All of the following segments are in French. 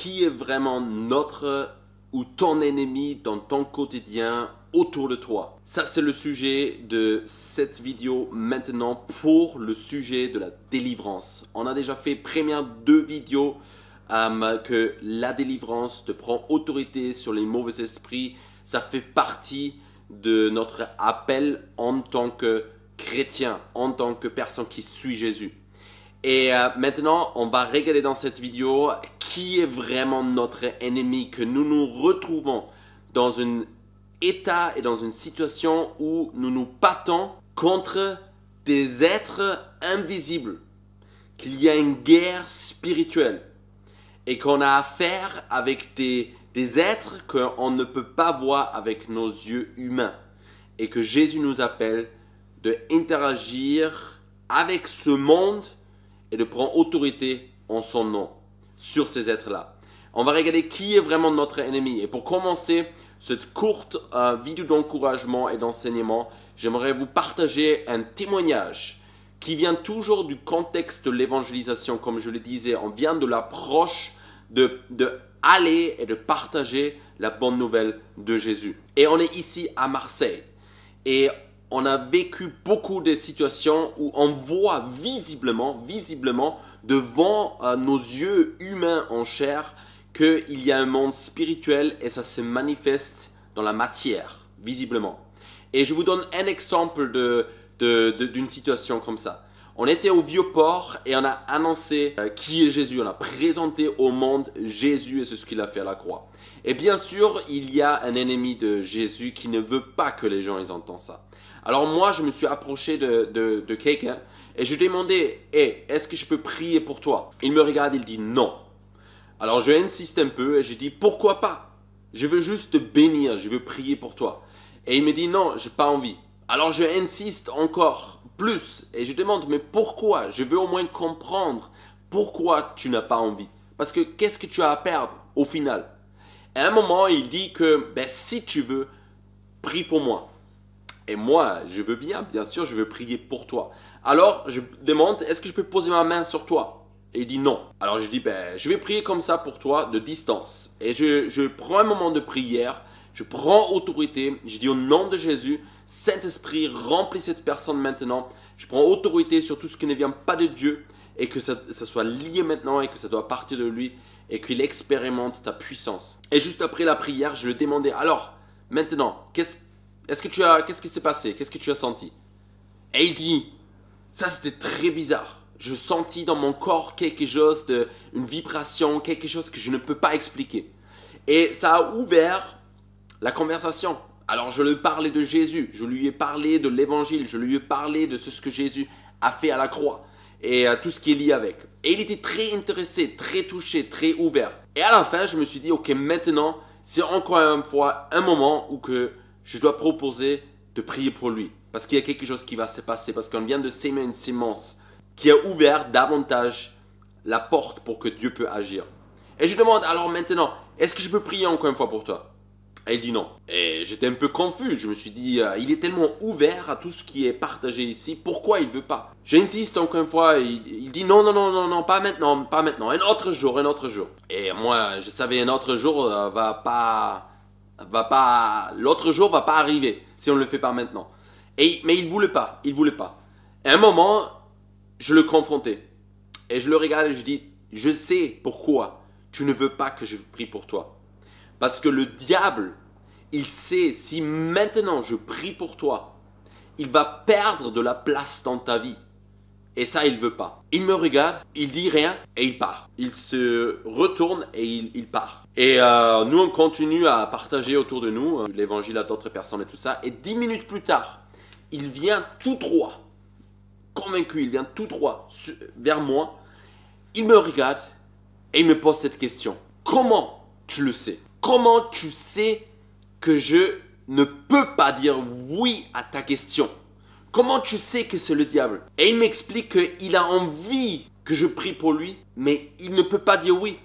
qui est vraiment notre ou ton ennemi dans ton quotidien autour de toi. Ça, c'est le sujet de cette vidéo maintenant pour le sujet de la délivrance. On a déjà fait première 2 vidéos que la délivrance te prend autorité sur les mauvais esprits. Ça fait partie de notre appel en tant que chrétien, en tant que personne qui suit Jésus. Et maintenant, on va regarder dans cette vidéo qui est vraiment notre ennemi, que nous nous retrouvons dans un état et dans une situation où nous nous battons contre des êtres invisibles, qu'il y a une guerre spirituelle et qu'on a affaire avec des êtres qu'on ne peut pas voir avec nos yeux humains et que Jésus nous appelle d'interagir avec ce monde et de prendre autorité en son nom sur ces êtres-là. On va regarder qui est vraiment notre ennemi. Et pour commencer cette courte vidéo d'encouragement et d'enseignement, j'aimerais vous partager un témoignage qui vient toujours du contexte de l'évangélisation. Comme je le disais, on vient de l'approche de aller et de partager la bonne nouvelle de Jésus. Et on est ici à Marseille. Et on a vécu beaucoup de situations où on voit visiblement devant nos yeux humains en chair qu'il y a un monde spirituel et ça se manifeste dans la matière, visiblement. Et je vous donne un exemple d'une situation comme ça. On était au Vieux-Port et on a annoncé qui est Jésus. On a présenté au monde Jésus et c'est ce qu'il a fait à la croix. Et bien sûr, il y a un ennemi de Jésus qui ne veut pas que les gens ils entendent ça. Alors moi, je me suis approché de quelqu'un et je lui ai demandé « Hey, est-ce que je peux prier pour toi ?» Il me regarde, il dit « Non ». Alors je insiste un peu et je dis « Pourquoi pas? Je veux juste te bénir, je veux prier pour toi. » Et il me dit « Non, j'ai pas envie. » Alors je insiste encore plus et je demande « Mais pourquoi? Je veux au moins comprendre pourquoi tu n'as pas envie. Parce que qu'est-ce que tu as à perdre au final ?» À un moment, il dit que si tu veux, prie pour moi. Et moi, je veux bien sûr, je veux prier pour toi. Alors, je demande, est-ce que je peux poser ma main sur toi? Et il dit non. Alors, je dis, je vais prier comme ça pour toi, de distance. Et je prends un moment de prière, je prends autorité, je dis au nom de Jésus, Saint-Esprit, remplis cette personne maintenant. Je prends autorité sur tout ce qui ne vient pas de Dieu et que ça soit lié maintenant et que ça doit partir de lui et qu'il expérimente ta puissance. Et juste après la prière, je lui demandais, alors, maintenant, qu'est-ce qui s'est passé? Qu'est-ce que tu as senti? Et il dit, ça c'était très bizarre. Je sentis dans mon corps quelque chose, une vibration, quelque chose que je ne peux pas expliquer. Et ça a ouvert la conversation. Alors je lui parlais de Jésus, je lui ai parlé de l'évangile, je lui ai parlé de ce que Jésus a fait à la croix et tout ce qui est lié avec. Et il était très intéressé, très touché, très ouvert. Et à la fin, je me suis dit, ok, maintenant, c'est encore une fois un moment où je dois proposer de prier pour lui. Parce qu'il y a quelque chose qui va se passer. Parce qu'on vient de s'aimer une sémence qui a ouvert davantage la porte pour que Dieu peut agir. Et je demande alors maintenant, est-ce que je peux prier encore une fois pour toi? Et il dit non. Et j'étais un peu confus. Je me suis dit, il est tellement ouvert à tout ce qui est partagé ici. Pourquoi il ne veut pas? J'insiste encore une fois. Il dit non, pas maintenant, pas maintenant. Un autre jour. Et moi, je savais un autre jour l'autre jour va pas arriver si on ne le fait pas maintenant. Mais il voulait pas. À un moment, je le confrontais. Et je le regarde et je dis, je sais pourquoi tu ne veux pas que je prie pour toi. Parce que le diable, il sait, si maintenant je prie pour toi, il va perdre de la place dans ta vie. Et ça, il ne veut pas. Il me regarde, il dit rien et il part. Il se retourne et il part. Et nous, on continue à partager autour de nous l'évangile à d'autres personnes et tout ça. Et 10 minutes plus tard, il vient tout droit, convaincu, il vient tout droit vers moi. Il me regarde et il me pose cette question. Comment tu le sais? Comment tu sais que je ne peux pas dire oui à ta question? Comment tu sais que c'est le diable? Et il m'explique qu'il a envie que je prie pour lui, mais il ne peut pas dire oui.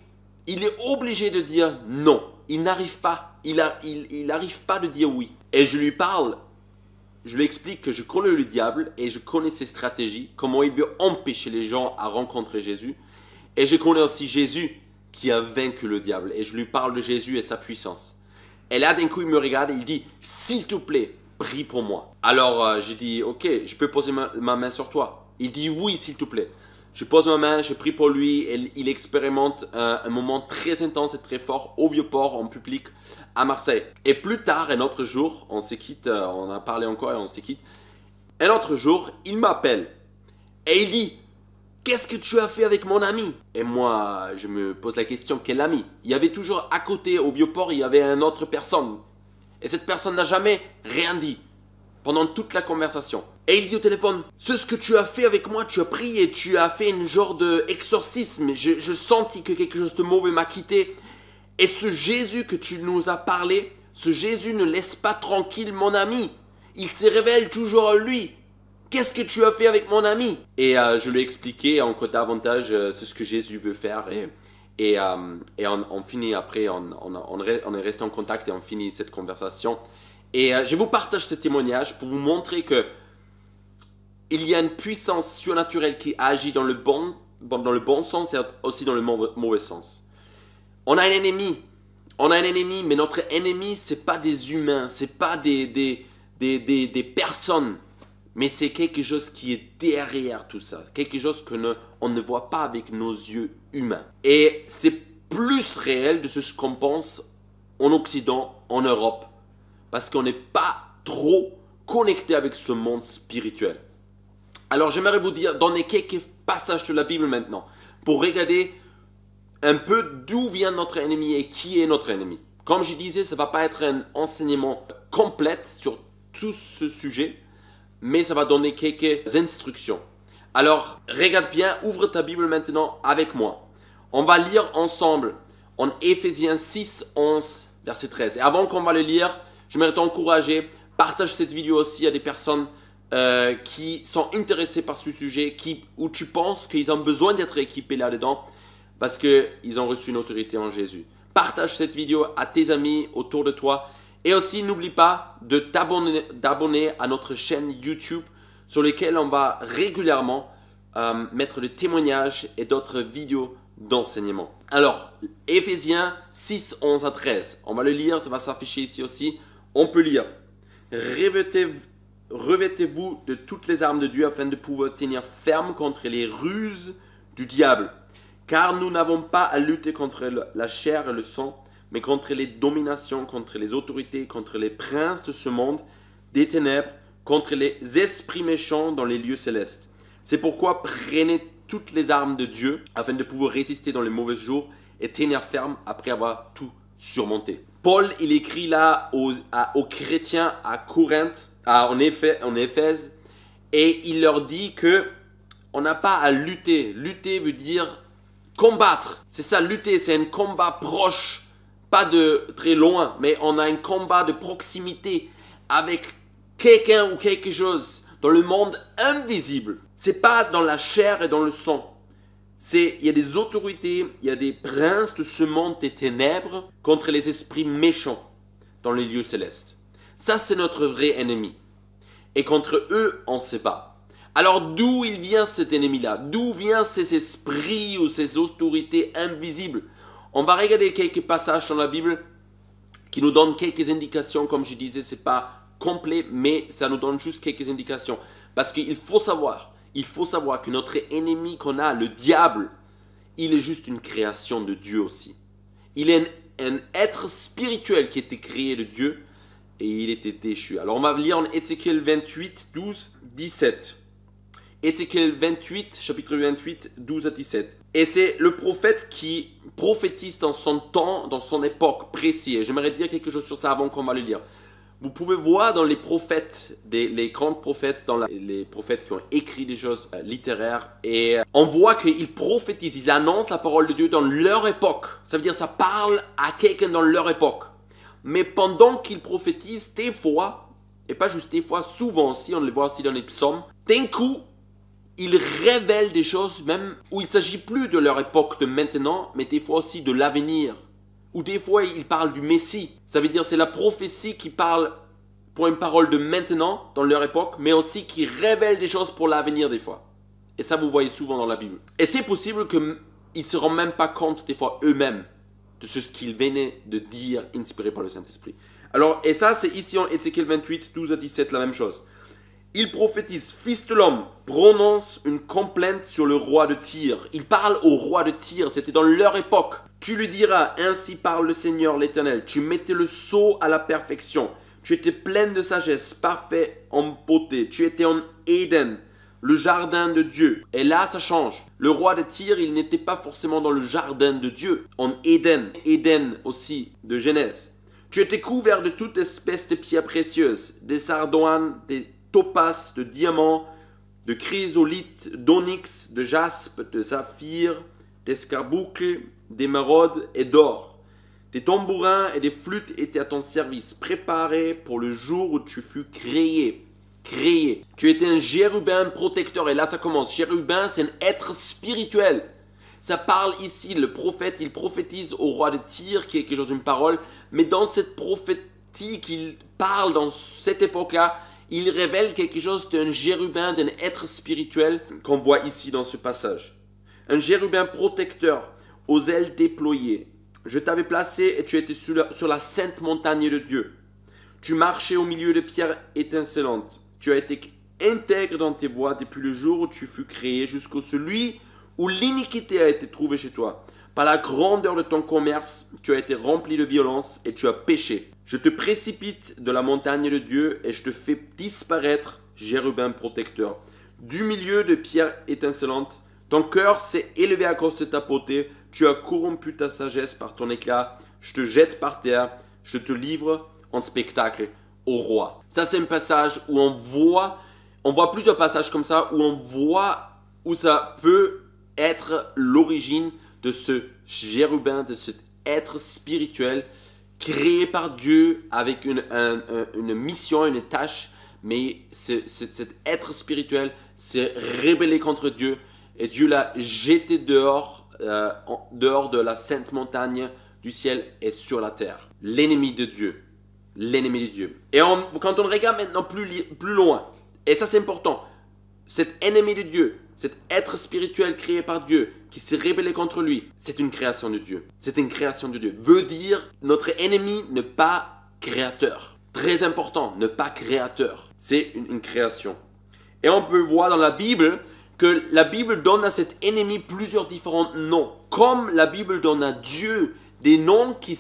Il est obligé de dire non. Il n'arrive pas. Il n'arrive pas de dire oui. Et je lui parle, je lui explique que je connais le diable et je connais ses stratégies, comment il veut empêcher les gens à rencontrer Jésus. Et je connais aussi Jésus qui a vaincu le diable. Et je lui parle de Jésus et sa puissance. Et là, d'un coup, il me regarde et il dit, s'il te plaît, prie pour moi. Alors, je dis, ok, je peux poser ma main sur toi. Il dit, oui, s'il te plaît. Je pose ma main, je prie pour lui et il expérimente un moment très intense et très fort au Vieux-Port, en public, à Marseille. Et plus tard, un autre jour, on se quitte, on a parlé encore et on se quitte. Un autre jour, il m'appelle et il dit, qu'est-ce que tu as fait avec mon ami? Et moi, je me pose la question, quel ami? Il y avait toujours à côté, au Vieux-Port, il y avait une autre personne. Et cette personne n'a jamais rien dit pendant toute la conversation. Et il dit au téléphone, c'est ce que tu as fait avec moi, tu as prié, tu as fait une genre d'exorcisme. Je sentis que quelque chose de mauvais m'a quitté. Et ce Jésus que tu nous as parlé, ce Jésus ne laisse pas tranquille mon ami. Il se révèle toujours en lui. Qu'est-ce que tu as fait avec mon ami? Et je lui ai expliqué encore davantage ce que Jésus veut faire. Et on finit après, on est resté en contact et on finit cette conversation. Et je vous partage ce témoignage pour vous montrer que il y a une puissance surnaturelle qui agit dans le bon sens et aussi dans le mauvais sens. On a un ennemi, mais notre ennemi, ce n'est pas des humains, ce n'est pas des personnes, mais c'est quelque chose qui est derrière tout ça, quelque chose qu'on ne voit pas avec nos yeux humains. Et c'est plus réel de ce qu'on pense en Occident, en Europe, parce qu'on n'est pas trop connecté avec ce monde spirituel. Alors j'aimerais vous donner quelques passages de la Bible maintenant, pour regarder un peu d'où vient notre ennemi et qui est notre ennemi. Comme je disais, ça ne va pas être un enseignement complet sur tout ce sujet, mais ça va donner quelques instructions. Alors, regarde bien, ouvre ta Bible maintenant avec moi. On va lire ensemble en Éphésiens 6, 11, verset 13. Et avant qu'on va le lire, j'aimerais t'encourager, partage cette vidéo aussi à des personnes qui sont intéressées par ce sujet, où tu penses qu'ils ont besoin d'être équipés là-dedans, parce qu'ils ont reçu une autorité en Jésus. Partage cette vidéo à tes amis autour de toi. Et aussi, n'oublie pas de t'abonner à notre chaîne YouTube sur laquelle on va régulièrement mettre des témoignages et d'autres vidéos d'enseignement. Alors, Éphésiens 6, 11 à 13. On va le lire, ça va s'afficher ici aussi. On peut lire. Revêtez-vous de toutes les armes de Dieu afin de pouvoir tenir ferme contre les ruses du diable. Car nous n'avons pas à lutter contre la chair et le sang, mais contre les dominations, contre les autorités, contre les princes de ce monde, des ténèbres, contre les esprits méchants dans les lieux célestes. C'est pourquoi prenez toutes les armes de Dieu, afin de pouvoir résister dans les mauvais jours et tenir ferme après avoir tout surmonté. Paul, il écrit là aux chrétiens à Corinthe, en Éphèse, et il leur dit que on n'a pas à lutter. Lutter veut dire combattre. C'est ça, lutter, c'est un combat proche. Pas de très loin, mais on a un combat de proximité avec quelqu'un ou quelque chose dans le monde invisible. C'est pas dans la chair et dans le sang. Il y a des autorités, il y a des princes de ce monde des ténèbres contre les esprits méchants dans les lieux célestes. Ça, c'est notre vrai ennemi. Et contre eux, on se bat. Alors d'où il vient cet ennemi-là? D'où viennent ces esprits ou ces autorités invisibles? On va regarder quelques passages dans la Bible qui nous donnent quelques indications. Comme je disais, ce n'est pas complet, mais ça nous donne juste quelques indications. Parce qu'il faut savoir que notre ennemi qu'on a, le diable, il est juste une création de Dieu aussi. Il est un être spirituel qui a été créé de Dieu et il était déchu. Alors on va lire en Ézéchiel 28, 12, 17. Ézéchiel 28, chapitre 28, 12 à 17. Et c'est le prophète qui prophétise dans son temps, dans son époque précise. Et j'aimerais dire quelque chose sur ça avant qu'on va le lire. Vous pouvez voir dans les prophètes, les grands prophètes, les prophètes qui ont écrit des choses littéraires, et on voit qu'ils prophétisent, ils annoncent la parole de Dieu dans leur époque. Ça veut dire ça parle à quelqu'un dans leur époque. Mais pendant qu'ils prophétisent, des fois, et pas juste des fois, souvent aussi, on le voit aussi dans les psaumes, d'un coup, ils révèlent des choses même où il ne s'agit plus de leur époque de maintenant, mais des fois aussi de l'avenir. Ou des fois, ils parlent du Messie. Ça veut dire c'est la prophétie qui parle pour une parole de maintenant, dans leur époque, mais aussi qui révèle des choses pour l'avenir des fois. Et ça, vous voyez souvent dans la Bible. Et c'est possible que ils ne se rendent même pas compte des fois eux-mêmes de ce qu'ils venaient de dire, inspiré par le Saint-Esprit. Alors, et ça, c'est ici en Ézéchiel 28, 12 à 17, la même chose. Il prophétise, fils de l'homme, prononce une complainte sur le roi de Tyr. Il parle au roi de Tyr, c'était dans leur époque. Tu lui diras, ainsi parle le Seigneur l'Éternel, tu mettais le sceau à la perfection. Tu étais pleine de sagesse, parfait en beauté. Tu étais en Éden, le jardin de Dieu. Et là, ça change. Le roi de Tyr, il n'était pas forcément dans le jardin de Dieu, en Éden. Éden aussi, de Genèse. Tu étais couvert de toute espèce de pierres précieuses, des sardoines, des topaz, de diamants, de chrysolites, d'onyx, de jaspe, de saphir, d'escarboucles, d'émeraude et d'or. Des tambourins et des flûtes étaient à ton service, préparés pour le jour où tu fus créé. Tu étais un chérubin protecteur. Et là, ça commence. Chérubin, c'est un être spirituel. Ça parle ici, le prophète, il prophétise au roi de Tyr, qui est quelque chose, une parole. Mais dans cette prophétie qu'il parle dans cette époque-là, il révèle quelque chose d'un chérubin, d'un être spirituel qu'on voit ici dans ce passage. Un chérubin protecteur, aux ailes déployées. Je t'avais placé et tu étais sur la sainte montagne de Dieu. Tu marchais au milieu de pierres étincelantes. Tu as été intègre dans tes voies depuis le jour où tu fus créé jusqu'au celui où l'iniquité a été trouvée chez toi. Par la grandeur de ton commerce, tu as été rempli de violence et tu as péché. Je te précipite de la montagne de Dieu et je te fais disparaître, chérubin protecteur. Du milieu de pierres étincelantes, ton cœur s'est élevé à cause de ta beauté. Tu as corrompu ta sagesse par ton éclat. Je te jette par terre. Je te livre en spectacle au roi. Ça, c'est un passage où on voit plusieurs passages comme ça, où on voit où ça peut être l'origine de ce chérubin, de cet être spirituel créé par Dieu avec une mission, une tâche. Mais cet être spirituel s'est rébellé contre Dieu et Dieu l'a jeté dehors de la sainte montagne du ciel et sur la terre. L'ennemi de Dieu. L'ennemi de Dieu. Et quand on regarde maintenant plus loin, et ça c'est important, cet ennemi de Dieu, cet être spirituel créé par Dieu, qui s'est rébellé contre lui, c'est une création de Dieu. C'est une création de Dieu. Veut dire notre ennemi n'est pas créateur. Très important, ne pas créateur. C'est une création. Et on peut voir dans la Bible que la Bible donne à cet ennemi plusieurs différents noms. Comme la Bible donne à Dieu des noms qui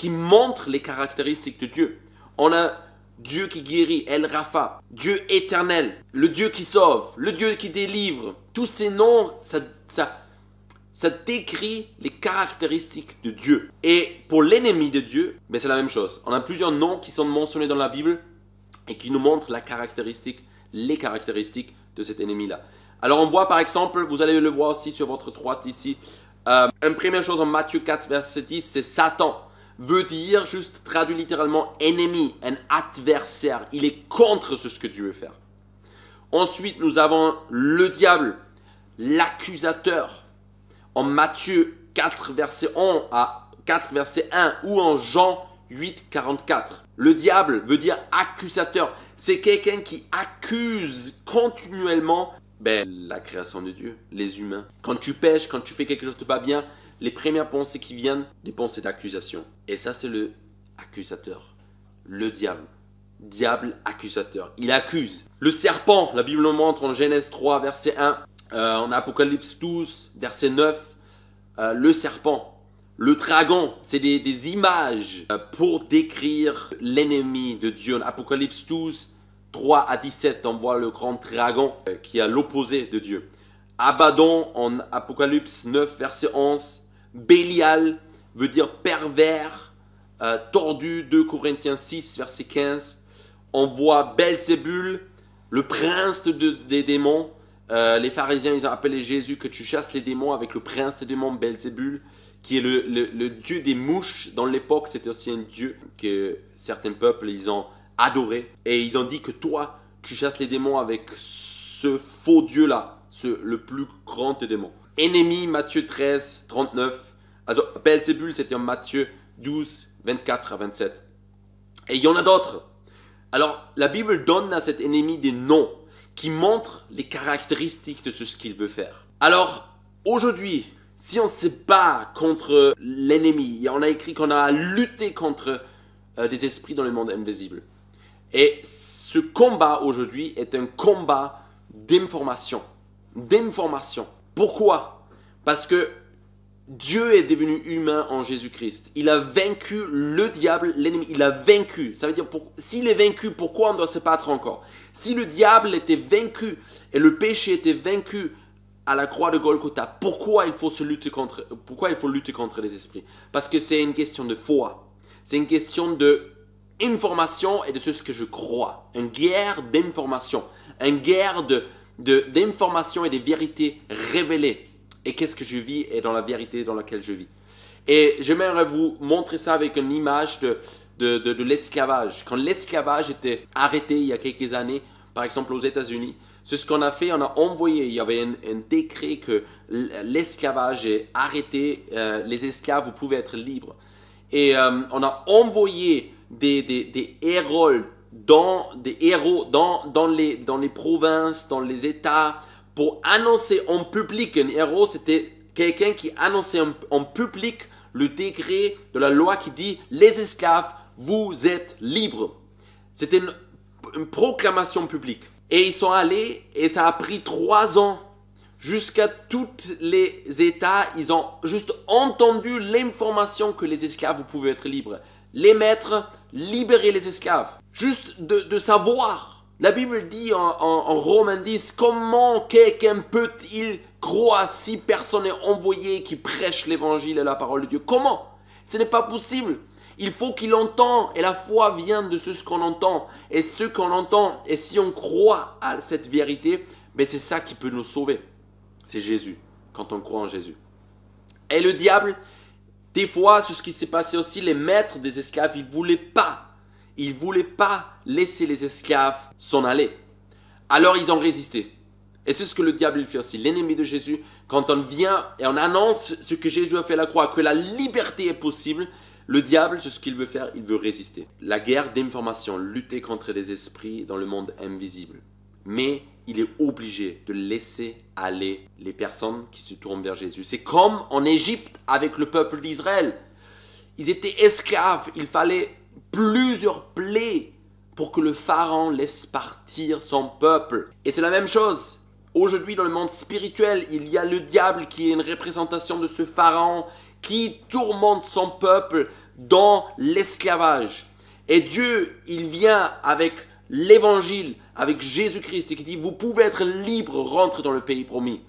montrent les caractéristiques de Dieu. On a Dieu qui guérit, El Rapha, Dieu éternel, le Dieu qui sauve, le Dieu qui délivre. Tous ces noms, ça décrit les caractéristiques de Dieu. Et pour l'ennemi de Dieu, c'est la même chose. On a plusieurs noms qui sont mentionnés dans la Bible et qui nous montrent les caractéristiques de cet ennemi-là. Alors on voit par exemple, vous allez le voir aussi sur votre droite ici, une première chose en Matthieu 4, verset 10, c'est Satan. Veut dire, juste traduit littéralement, ennemi, un adversaire. Il est contre ce que Dieu veut faire. Ensuite, nous avons le diable, l'accusateur. En Matthieu 4, verset 1 à 4, verset 1 ou en Jean 8, 44. Le diable veut dire accusateur. C'est quelqu'un qui accuse continuellement la création de Dieu, les humains. Quand tu pêches, quand tu fais quelque chose de pas bien, les premières pensées qui viennent, des pensées d'accusation. Et ça, c'est le accusateur, le diable. Diable accusateur. Il accuse. Le serpent, la Bible nous montre en Genèse 3, verset 1, en Apocalypse 12, verset 9, le serpent. Le dragon, c'est des images pour décrire l'ennemi de Dieu. En Apocalypse 12, 3 à 17, on voit le grand dragon qui est à l'opposé de Dieu. Abaddon, en Apocalypse 9, verset 11. Bélial veut dire pervers, tordu, 2 Corinthiens 6, verset 15. On voit Belzébul, le prince des démons. Les pharisiens, ils ont appelé Jésus que tu chasses les démons avec le prince des démons, Belzébul, qui est le dieu des mouches. Dans l'époque, c'était aussi un dieu que certains peuples, ils ont adoré. Et ils ont dit que toi, tu chasses les démons avec ce faux dieu-là, le plus grand des démons. Ennemi, Matthieu 13, 39. Alors, Belzébul, c'était en Matthieu 12, 24 à 27. Et il y en a d'autres. Alors, la Bible donne à cet ennemi des noms qui montrent les caractéristiques de ce qu'il veut faire. Alors, aujourd'hui, si on se bat contre l'ennemi, on a écrit qu'on a lutté contre des esprits dans le monde invisible. Et ce combat aujourd'hui est un combat d'information. D'information. Pourquoi? Parce que Dieu est devenu humain en Jésus-Christ. Il a vaincu le diable, l'ennemi. Il a vaincu. Ça veut dire, s'il est vaincu, pourquoi on doit se battre encore? Si le diable était vaincu et le péché était vaincu à la croix de Golgotha, pourquoi il faut lutter contre les esprits? Parce que c'est une question de foi. C'est une question d'information et de ce que je crois. Une guerre d'information. Une guerre d'information et de vérités révélées. Et qu'est-ce que je vis et dans la vérité dans laquelle je vis. Et j'aimerais vous montrer ça avec une image de l'esclavage. Quand l'esclavage était arrêté il y a quelques années, par exemple aux États-Unis, c'est ce qu'on a fait, on a envoyé, il y avait un décret que l'esclavage est arrêté, les esclaves, vous pouvez être libres. Et on a envoyé des héros dans les provinces, dans les États, pour annoncer en public. Un héros, c'était quelqu'un qui annonçait en public le décret de la loi qui dit « Les esclaves, vous êtes libres ». C'était une proclamation publique. Et ils sont allés et ça a pris 3 ans. Jusqu'à tous les États, ils ont juste entendu l'information que les esclaves, vous pouvez être libres. Les maîtres, libérer les esclaves. Juste de savoir. La Bible dit en Romains 10, comment quelqu'un peut-il croire si personne n'est envoyé qui prêche l'évangile et la parole de Dieu? Comment? Ce n'est pas possible. Il faut qu'il entende et la foi vient de ce qu'on entend. Et ce qu'on entend, et si on croit à cette vérité, ben c'est ça qui peut nous sauver. C'est Jésus, quand on croit en Jésus. Et le diable, des fois, c'est ce qui s'est passé aussi, les maîtres des esclaves, ils ne voulaient pas laisser les esclaves s'en aller. Alors ils ont résisté. Et c'est ce que le diable il fait aussi. L'ennemi de Jésus, quand on vient et on annonce ce que Jésus a fait à la croix, que la liberté est possible, le diable, c'est ce qu'il veut faire, il veut résister. La guerre d'information, lutter contre les esprits dans le monde invisible. Mais il est obligé de laisser aller les personnes qui se tournent vers Jésus. C'est comme en Égypte avec le peuple d'Israël. Ils étaient esclaves, il fallait plusieurs plaies pour que le pharaon laisse partir son peuple. Et c'est la même chose. Aujourd'hui, dans le monde spirituel, il y a le diable qui est une représentation de ce pharaon qui tourmente son peuple dans l'esclavage. Et Dieu, il vient avec l'évangile, avec Jésus-Christ, et qui dit, vous pouvez être libre, rentre dans le pays promis.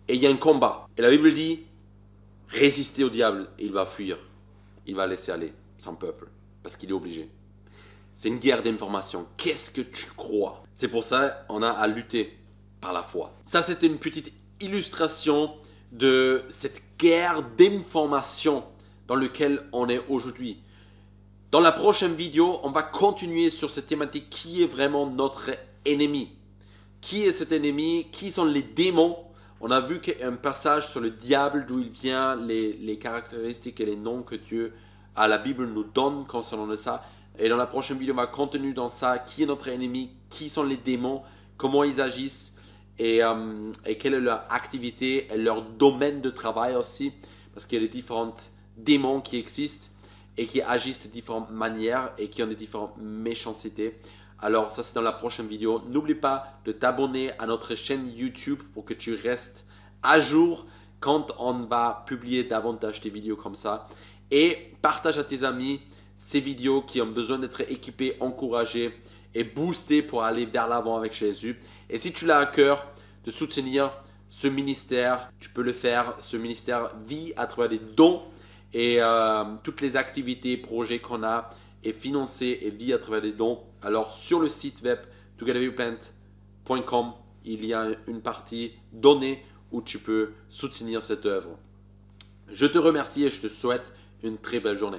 Et il y a un combat. Et la Bible dit, résistez au diable, et il va fuir. Il va laisser aller son peuple, parce qu'il est obligé. C'est une guerre d'information. Qu'est-ce que tu crois? C'est pour ça qu'on a à lutter par la foi. Ça, c'était une petite illustration de cette guerre d'information dans laquelle on est aujourd'hui. Dans la prochaine vidéo, on va continuer sur cette thématique. Qui est vraiment notre ennemi? Qui est cet ennemi? Qui sont les démons? On a vu un passage sur le diable, d'où il vient, les caractéristiques et les noms que Dieu, à la Bible, nous donne concernant ça. Et dans la prochaine vidéo, on va continuer dans ça. Qui est notre ennemi? Qui sont les démons? Comment ils agissent? Et quelle est leur activité et leur domaine de travail aussi. Parce qu'il y a des différents démons qui existent et qui agissent de différentes manières et qui ont des différentes méchancetés. Alors ça, c'est dans la prochaine vidéo. N'oublie pas de t'abonner à notre chaîne YouTube pour que tu restes à jour quand on va publier davantage de vidéos comme ça. Et partage à tes amis ces vidéos qui ont besoin d'être équipées, encouragées et boostées pour aller vers l'avant avec Jésus. Et si tu l'as à cœur de soutenir ce ministère, tu peux le faire. Ce ministère vit à travers des dons et toutes les activités, projets qu'on a est financé et vit à travers des dons. Alors sur le site web togetherweplant.com, il y a une partie donnée où tu peux soutenir cette œuvre. Je te remercie et je te souhaite une très belle journée.